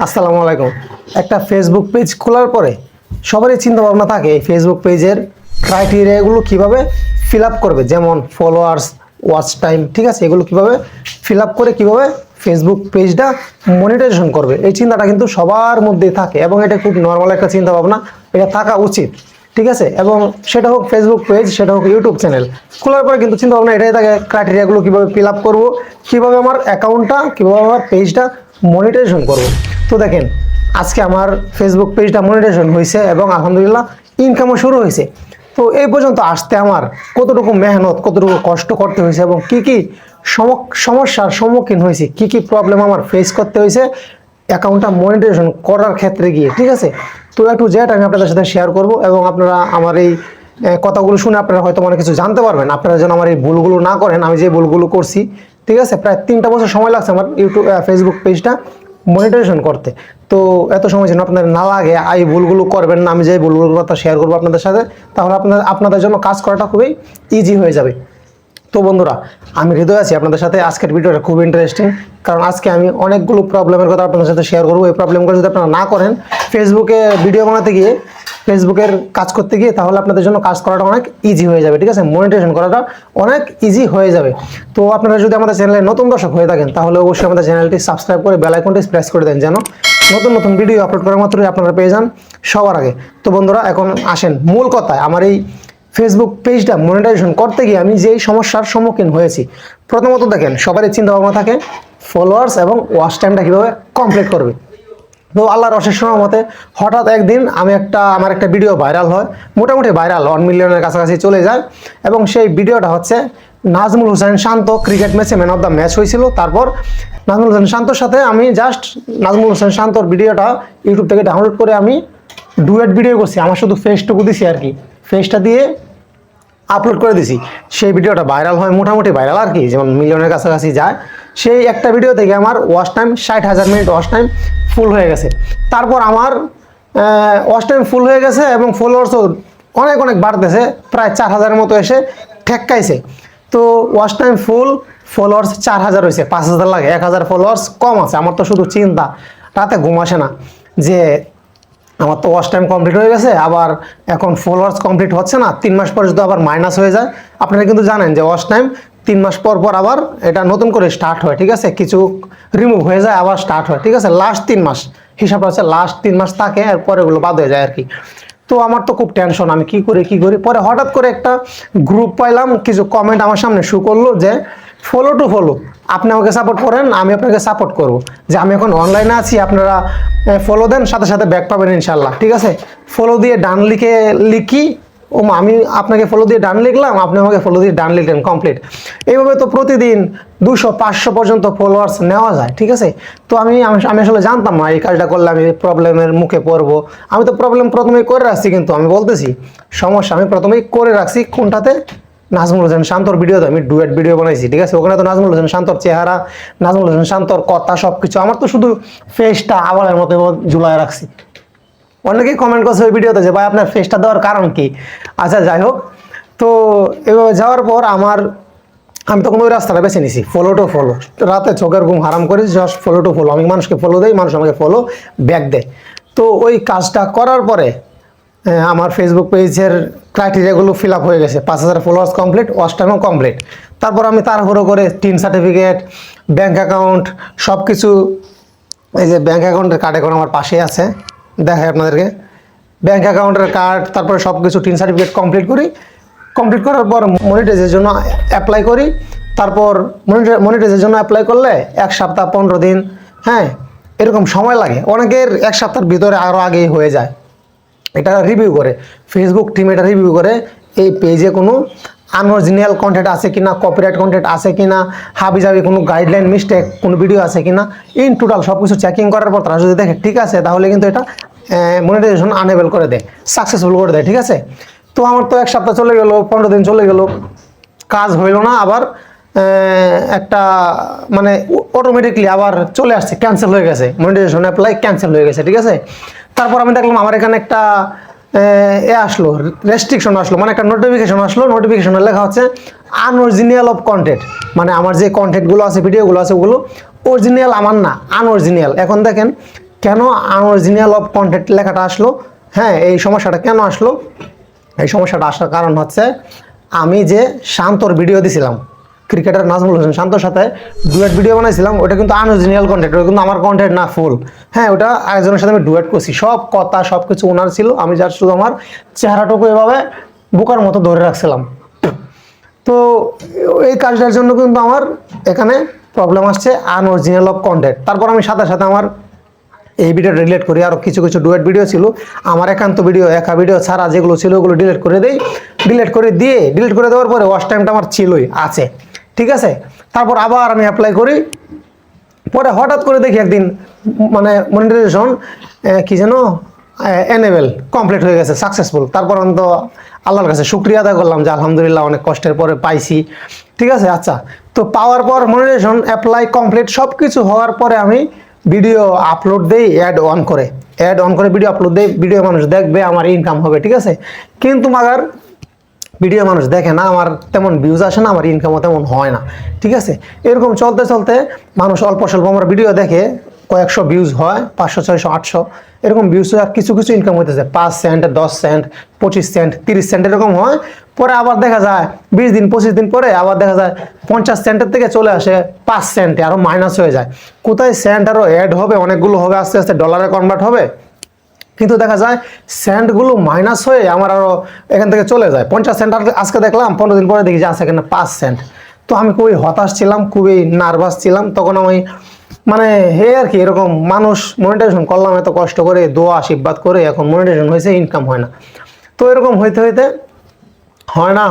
আসসালামু আলাইকুম। একটা ফেসবুক পেজ খোলার পরে সবারই চিন্তা ভাবনা থাকে এই ফেসবুক পেজের ক্রাইটেরিয়াগুলো কিভাবে ফিল আপ করবে, যেমন ফলোয়ার্স, ওয়াচ টাইম, ঠিক আছে, এগুলো কিভাবে ফিল আপ করে কিভাবে ফেসবুক পেজটা মনিটাইজেশন করবে, এই চিন্তাটা কিন্তু সবার মধ্যেই থাকে এবং এটা খুব নর্মাল একটা চিন্তা ভাবনা, এটা থাকা উচিত, ঠিক আছে। এবং সেটা হোক ফেসবুক পেজ, সেটা হোক ইউটিউব চ্যানেল খোলার পরে কিন্তু চিন্তা ভাবনা এটাই থাকে, ক্রাইটেরিয়াগুলো কীভাবে ফিল আপ করবো, কীভাবে আমার অ্যাকাউন্টটা, কীভাবে আমার পেজটা মনিটাইজেশন করবো। তো দেখেন, আজকে আমার ফেসবুক পেজটা মনিটাইজেশন হয়েছে এবং আলহামদুলিল্লাহ ইনকামও শুরু হয়েছে। তো এই পর্যন্ত আসতে আমার কতটুকু মেহনত, কতটুকু কষ্ট করতে হয়েছে এবং কি কি সমস্যার সম্মুখীন হয়েছে, কি কি প্রবলেম আমার ফেস করতে হয়েছে অ্যাকাউন্টটা মনিটাইজেশন করার ক্ষেত্রে গিয়ে, ঠিক আছে। তো একটু জেট আমি আপনাদের সাথে শেয়ার করব এবং আপনারা আমার এই কথাগুলো শুনে আপনারা হয়তো অনেক কিছু জানতে পারবেন। আপনারা যেন আমার এই ভুলগুলো না করেন, আমি যে ভুলগুলো করছি, ঠিক আছে। প্রায় 3টা বছর সময় লাগছে আমার ফেসবুক পেজটা মনিটাইজেশন করতে। তো এত সময় যেন আপনাদের না লাগে, এই ভুলগুলো করবেন না, আমি যে ভুলগুলোর কথা শেয়ার করবো আপনাদের সাথে, তাহলে আপনাদের জন্য কাজ করাটা খুবই ইজি হয়ে যাবে। তো বন্ধুরা, আমি হৃদয় আছি আপনাদের সাথে। আজকের ভিডিওটা খুব ইন্টারেস্টিং, কারণ আজকে আমি অনেকগুলো প্রবলেমের কথা আপনাদের সাথে শেয়ার করবো। এই প্রবলেমগুলো যদি আপনারা না করেন ফেসবুকে ভিডিও বানাতে গিয়ে, ফেসবুকের কাজ করতে গিয়ে, তাহলে আপনাদের জন্য কাজ করাটা অনেক ইজি হয়ে যাবে, ঠিক আছে। মনিটাইজেশন করাটা অনেক ইজি হয়ে যাবে। তো আপনারা যদি আমাদের চ্যানেলে নতুন দর্শক হয়ে থাকেন, তাহলে অবশ্যই আমাদের চ্যানেলটি সাবস্ক্রাইব করে বেল আইকনটি প্রেস করে দেন, যেন নতুন নতুন ভিডিও আপলোড করার মাত্রই আপনারা পেয়ে যান সবার আগে। তো বন্ধুরা, এখন আসেন মূল কথায়। আমার এই ফেসবুক পেজটা মনিটাইজেশন করতে গিয়ে আমি যেই সমস্যার সম্মুখীন হয়েছি, প্রথমত দেখেন, সবারই চিন্তা ভাবনা থাকে ফলোয়ার্স এবং ওয়াচ টাইমটা কীভাবে কমপ্লিট করবে। তো আল্লাহর অশেষ রহমতে হঠাৎ একদিন আমার একটা ভিডিও ভাইরাল হয়, মোটামুটি ভাইরাল 1 মিলিয়নের কাছাকাছি চলে যায়। এবং সেই ভিডিওটা হচ্ছে নাজমুল হোসেন শান্ত ক্রিকেট ম্যাচে ম্যান অফ দ্য ম্যাচ হয়েছিল। তারপর নাজমুল হোসেন শান্তর সাথে আমি জাস্ট নাজমুল হোসেন শান্তর ভিডিওটা ইউটিউব থেকে ডাউনলোড করে আমি ডুয়েট ভিডিও করছি, আমার শুধু ফেসটুকু দিছি আর কি, ফেসটা দিয়ে আপলোড করে দিছি। সেই ভিডিওটা ভাইরাল হয়, মোটামুটি ভাইরাল আর কি, যেমন মিলিয়নের কাছাকাছি যায়। সেই একটা ভিডিও থেকে আমার watch time 60,000 minute watch time ফুল হয়ে গেছে। তারপর আমার ওয়াচ টাইম ফুল হয়ে গেছে এবং ফলোয়ার্সও অনেক অনেক বাড়তেছে, প্রায় 4,000-এর মতো এসে ঠেক্কাইছে। তো ওয়াচ টাইম ফুল, ফলোয়ার্স 4,000 হয়েছে, 5,000 লাগে, 1,000 ফলোয়ার্স কম আছে। আমার তো শুধু চিন্তা, রাতে ঘুম আসে না যে আমার তো ওয়াচ টাইম কমপ্লিট হয়ে গেছে, আবার এখন ফলোয়ার্স কমপ্লিট হচ্ছে না, 3 মাস পর যদি আবার মাইনাস হয়ে যায়। আপনারা কিন্তু জানেন যে ওয়াচ টাইম 3 মাস পর পর আবার এটা নতুন করে স্টার্ট হয়, ঠিক আছে। কিছু রিমুভ হয়ে যায়, আবার স্টার্ট হয়, ঠিক আছে। লাস্ট 3 মাস হিসাবটা হচ্ছে লাস্ট 3 মাস থাকে, আর পরে এগুলো বাদ হয়ে যায় আর কি। তো আমার তো খুব টেনশন, আমি কি করি। পরে হঠাৎ করে একটা গ্রুপ পাইলাম, কিছু কমেন্ট আমার সামনে শো করলো যে ফলো টু ফলো, আপনি আমাকে সাপোর্ট করেন, আমি আপনাকে সাপোর্ট করব, যে আমি এখন অনলাইনে আছি, আপনারা ফলো দেন, সাথে সাথে ব্যাক পাবেন ইনশাল্লাহ, ঠিক আছে। ফলো দিয়ে ডান লিখি, আমি আপনাকে ফলো দিয়ে ডান লিখলাম, আপনি আমাকে ফলো দিয়ে ডান লিখলেন, কমপ্লিট। এইভাবে তো প্রতিদিন 200-500 পর্যন্ত ফলোয়ার্স নেওয়া যায়, ঠিক আছে। তো আমি আসলে জানতাম না এই কাজটা করলে আমি প্রবলেমের মুখে পড়বো। আমি তো প্রবলেম প্রথমেই করে রাখছি, কিন্তু আমি বলতেছি সমস্যা আমি প্রথমেই করে রাখছি কোনটাতে, নাজমুল হোসেন শান্তর ভিডিওতে আমি ডুয়েট ভিডিও বানাইছি, ঠিক আছে। ওখানে তো নাজমুল হোসেন শান্তর চেহারা, নাজমুল হোসেন শান্তর কথা সব কিছু, আমার তো শুধু ফেসটা আওয়ালের মতো ঝুলায় রাখছি। অনেকেই কমেন্ট করছে ওই ভিডিওতে যে ভাই আপনার ফেসটা দেওয়ার কারণ কি। আচ্ছা, যাই হোক। তো এভাবে যাওয়ার পর আমি তখন ওই রাস্তাটা বেছে নিছি, ফলো টু ফলো। রাতে চোখের ঘুম হারাম করি, জাস্ট ফলো টু ফলো। আমি মানুষকে ফলো দেই, মানুষ আমাকে ফলো ব্যাক দেয়। তো ওই কাজটা করার পরে আমার ফেসবুক পেজের ক্রাইটেরিয়াগুলো ফিল আপ হয়ে গেছে, 5,000 ফলোয়ার্স কমপ্লিট, ওয়াচ টাইমও কমপ্লিট। তারপর আমি তাড়াহুড়ো করে টিন সার্টিফিকেট, ব্যাঙ্ক অ্যাকাউন্ট সব কিছু, এই যে ব্যাঙ্ক অ্যাকাউন্টের কার্ড এখন আমার পাশেই আছে, দেখাই আপনাদেরকে, ব্যাঙ্ক অ্যাকাউন্টের কার্ড, তারপরে সব কিছু টিন সার্টিফিকেট কমপ্লিট করার পর মনিটাইজের জন্য অ্যাপ্লাই করি। তারপর মনিটাইজের জন্য অ্যাপ্লাই করলে 1 সপ্তাহ 15 দিন, হ্যাঁ, এরকম সময় লাগে। অনেকের 1 সপ্তাহের ভিতরে আরও আগেই হয়ে যায়। এটা রিভিউ করে ফেসবুক টিম, এটা রিভিউ করে এই পেজে কোনো আনঅরিজিনাল কন্টেন্ট আছে কিনা, কপিরাইট কন্টেন্ট আছে কিনা, হাবিজাবি কোনো গাইডলাইন মিস্টেক কোনো ভিডিও আছে কিনা, ইন টোটাল সব কিছু চেকিং করার পর তারা যদি দেখে ঠিক আছে, তাহলে কিন্তু এটা মনিটাইজেশন আনেবল করে দেয়, সাকসেসফুল করে দেয়, ঠিক আছে। তো আমার তো 1 সপ্তাহ চলে গেল, 15 দিন চলে গেল, কাজ হইল না। আবার একটা মানে অটোমেটিকলি আবার চলে আসছে, ক্যান্সেল হয়ে গেছে, মনিটাইজেশন অ্যাপ্লাই ক্যান্সেল হয়ে গেছে, ঠিক আছে। তারপর আমি দেখলাম আমার এখানে একটা আসলো, রেস্ট্রিকশন আসলো, মানে একটা নোটিফিকেশন আসলো। নোটিফিকেশনে লেখা হচ্ছে আনঅরিজিনাল অফ কন্টেন্ট, মানে আমার যে কন্টেন্টগুলো আছে, ভিডিওগুলো আছে, ওগুলো অরিজিনাল আমার না, আনঅরিজিনাল। এখন দেখেন কেন আনঅরিজিনাল অফ কন্টেন্ট লেখাটা আসলো, হ্যাঁ এই সমস্যাটা কেন আসলো, এই সমস্যাটা আসার কারণ হচ্ছে আমি যে শান্তর ভিডিও দিছিলাম, ক্রিকেটার নাজমুল হোসেন শান্তর সাথে ডুয়েট ভিডিও বানাইছিলাম, ওটা কিন্তু আনঅরিজিনাল কন্টেন্ট, ওটা কিন্তু আমার কন্টেন্ট না ফুল। হ্যাঁ ওটা আরেকজনের সাথে আমি ডুয়েট করছি, সব কথা সব কিছু ওনার ছিল, আমি যার শুধু আমার চেহারাটুকু এভাবে বোকার মতো ধরে রাখছিলাম। তো এই কাজটার জন্য কিন্তু আমার এখানে প্রবলেম আসছে আনঅরিজিনাল অফ কন্টেন্ট। তারপর আমি সাথে সাথে আমার এই ভিডিও ডিলিট করি, আরও কিছু কিছু ডুয়েট ভিডিও ছিল আমার একান্ত ভিডিও, একা ভিডিও ছাড়া যেগুলো ছিল ওগুলো ডিলিট করে দেই। ডিলিট করে দেওয়ার পরে ওয়াচ টাইমটা আমার ছিলই আছে, ঠিক আছে। তারপর আবার আমি অ্যাপ্লাই করি, পরে হঠাৎ করে দেখি একদিন মানে মনিটাইজেশন কি যেন এনেবেল কমপ্লিট হয়ে গেছে, সাকসেসফুল। তারপর আমি তো আল্লাহর কাছে শুকরিয়া আদায় করলাম যে আলহামদুলিল্লাহ অনেক কষ্টের পরে পাইছি, ঠিক আছে। আচ্ছা, তো পাওয়ার পর মনিটাইজেশন অ্যাপ্লাই কমপ্লিট সব কিছু হওয়ার পরে আমি ভিডিও আপলোড দেই অ্যাড অন করে ভিডিও আপলোড দেই, ভিডিও মানুষ দেখবে, আমার ইনকাম হবে, ঠিক আছে। কিন্তু মাগার ভিডিও মানুষ দেখে না, আমার তেমন ভিউজ আসে না, আমার ইনকামও তেমন হয় না, ঠিক আছে। এরকম চলতে চলতে মানুষ অল্প স্বল্প আমার ভিডিও দেখে, কয়েকশো ভিউজ হয়, 500 600 800 এরকম ভিউজ হয়, আর কিছু কিছু ইনকাম হইতেছে 5 সেন্ট 10 সেন্ট 25 সেন্ট 30 সেন্ট এরকম হয়। পরে আবার দেখা যায় 20 দিন 25 দিন পরে আবার দেখা যায় 50 সেন্টের থেকে চলে আসে 5 সেন্টে, আরও মাইনাস হয়ে যায়। কোথায় সেন্ট আরও অ্যাড হবে, অনেকগুলো হবে, আস্তে আস্তে ডলারে কনভার্ট হবে, কিন্তু দেখা যায় সেন্টগুলো মাইনাস হয়ে আমার আরও এখান থেকে চলে যায় 50 সেন্ট। আজকে দেখলাম 15 দিন পরে দেখি যে আছে এখানে 5 সেন্ট। তো আমি খুবই হতাশ ছিলাম, খুবই নার্ভাস ছিলাম তখন। আমি মানে হে আর কি, এরকম মানুষ মনিটাইজেশন করলাম এত কষ্ট করে, দোয়া আশীর্বাদ করে, এখন মনিটাইজেশন হয়েছে, ইনকাম হয় না। তো এরকম হইতে হইতে হয় না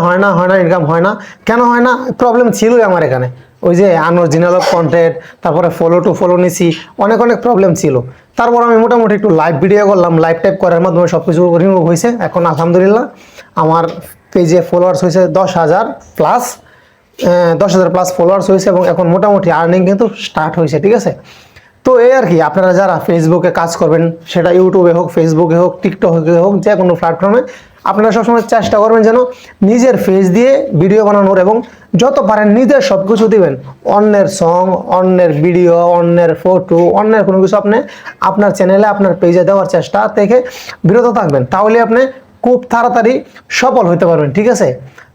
ইনকাম হয় না। কেন হয় না? প্রবলেম ছিলই আমার এখানে, ওই যে আনঅরিজিনাল অফ কন্টেন্ট, তারপরে ফলো নিছি, অনেক প্রবলেম ছিল। তারপর আমি মোটামুটি একটু লাইভ ভিডিও করলাম, লাইভ টাইপ করার মাধ্যমে সব কিছু রিমুভ হয়েছে। এখন আলহামদুলিল্লাহ আমার পেজে ফলোয়ার্স হয়েছে 10,000 প্লাস, 10,000 প্লাস ফলোয়ার্স হয়েছে, এবং এখন মোটামুটি আর্নিং কিন্তু স্টার্ট হয়েছে, ঠিক আছে। তো এই আর কি, আপনারা যারা ফেসবুকে কাজ করবেন, সেটা ইউটিউবে হোক, ফেসবুকে হোক, টিকটকে হোক, যে কোনো প্ল্যাটফর্মে, আপনারা সবসময় চেষ্টা করবেন যেন নিজের ফেস দিয়ে ভিডিও বানানোর, এবং যত পারেন নিজের সব কিছু দিবেন। অন্যের সং, অন্যের ভিডিও, অন্যের ফটো, অন্যের কোনো কিছু আপনি আপনার চ্যানেলে, আপনার পেজে দেওয়ার চেষ্টা থেকে বিরত থাকবেন, তাহলে আপনি খুব তাড়াতাড়ি সফল হতে পারবেন, ঠিক আছে।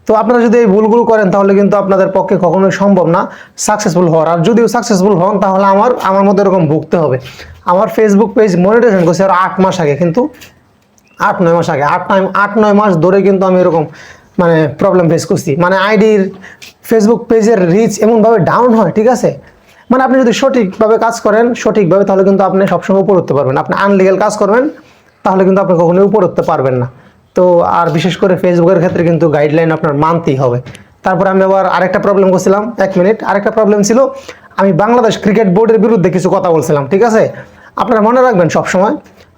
তো আপনারা যদি এই ভুলগুলো করেন তাহলে কিন্তু আপনাদের পক্ষে কখনোই সম্ভব না সাকসেসফুল হওয়ার। আর যদিও সাকসেসফুল হন তাহলে আমার মধ্যে এরকম ভুগতে হবে। আমার ফেসবুক পেজ মনিটাইজেশন করছে আর 8 মাস আগে, কিন্তু 8-9 মাস আগে, 8-9 মাস ধরে কিন্তু আমি এরকম মানে প্রবলেম ফেস করছি। মানে আইডির ফেসবুক পেজের রিচ এমনভাবে ডাউন হয়, ঠিক আছে। মানে আপনি যদি সঠিকভাবে কাজ করেন, সঠিকভাবে, তাহলে কিন্তু আপনি সবসময় উপর উঠতে পারবেন। আপনি আনলিগাল কাজ করবেন তাহলে কিন্তু আপনি কখনোই উপর উঠতে পারবেন না। তো আর বিশেষ করে ফেসবুকের ক্ষেত্রে কিন্তু গাইডলাইন আপনার মানতেই হবে। তারপর আমি আবার আরেকটা প্রবলেম করছিলাম, 1 মিনিট, আরেকটা প্রবলেম ছিল, আমি বাংলাদেশ ক্রিকেট বোর্ডের বিরুদ্ধে কিছু কথা বলছিলাম, ঠিক আছে। আপনারা মনে রাখবেন সবসময়,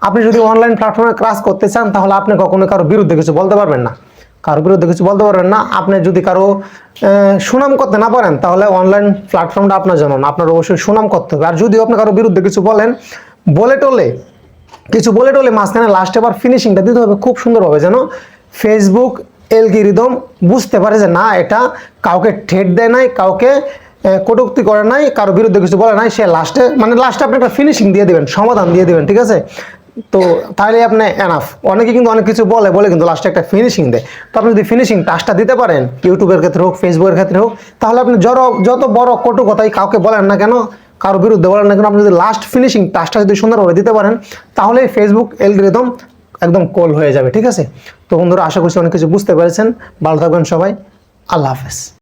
আপনি যদি অনলাইন প্ল্যাটফর্মে কাজ করতে চান তাহলে আপনি কখনোই কারো বিরুদ্ধে কিছু বলতে পারবেন না, আপনি যদি কারো সুনাম করতে না পারেন তাহলে অনলাইন প্ল্যাটফর্মটা আপনার জন্য না, আপনার অবশ্যই সুনাম করতে হবে। আর যদিও আপনি কারো বিরুদ্ধে কিছু বলেন, বলে টোলে মাঝখানে লাস্টে আবার ফিনিশিংটা দিতে হবে খুব সুন্দরভাবে, যেন ফেসবুক অ্যালগরিদম বুঝতে পারে যে না, এটা কাউকে ঠেট দেয় নাই, কাউকে কটূক্তি করে নাই, কারো বিরুদ্ধে কিছু বলে নাই, সে লাস্টে আপনি একটা ফিনিশিং দিয়ে দিবেন, সমাধান দিয়ে দিবেন, ঠিক আছে। তো তাহলে আপনি এনাফ। অনেকে কিন্তু অনেক কিছু বলে কিন্তু লাস্টে একটা ফিনিশিং দেয়। তো আপনি যদি ফিনিশিং টাচটা দিতে পারেন, ইউটিউবের ক্ষেত্রে হোক, ফেসবুকের ক্ষেত্রে হোক, তাহলে আপনি যত বড় কটু কথাই কাউকে বলেন না কেন, কারো বিরুদ্ধে বলেন না কেন, আপনি যদি লাস্ট ফিনিশিং টাচটা যদি সুন্দরভাবে দিতে পারেন, তাহলে ফেসবুক অ্যালগরিদম একদম কোল হয়ে যাবে, ঠিক আছে। তো বন্ধুরা, আশা করছি অনেক কিছু বুঝতে পেরেছেন। ভালো থাকবেন সবাই, আল্লাহ হাফেজ।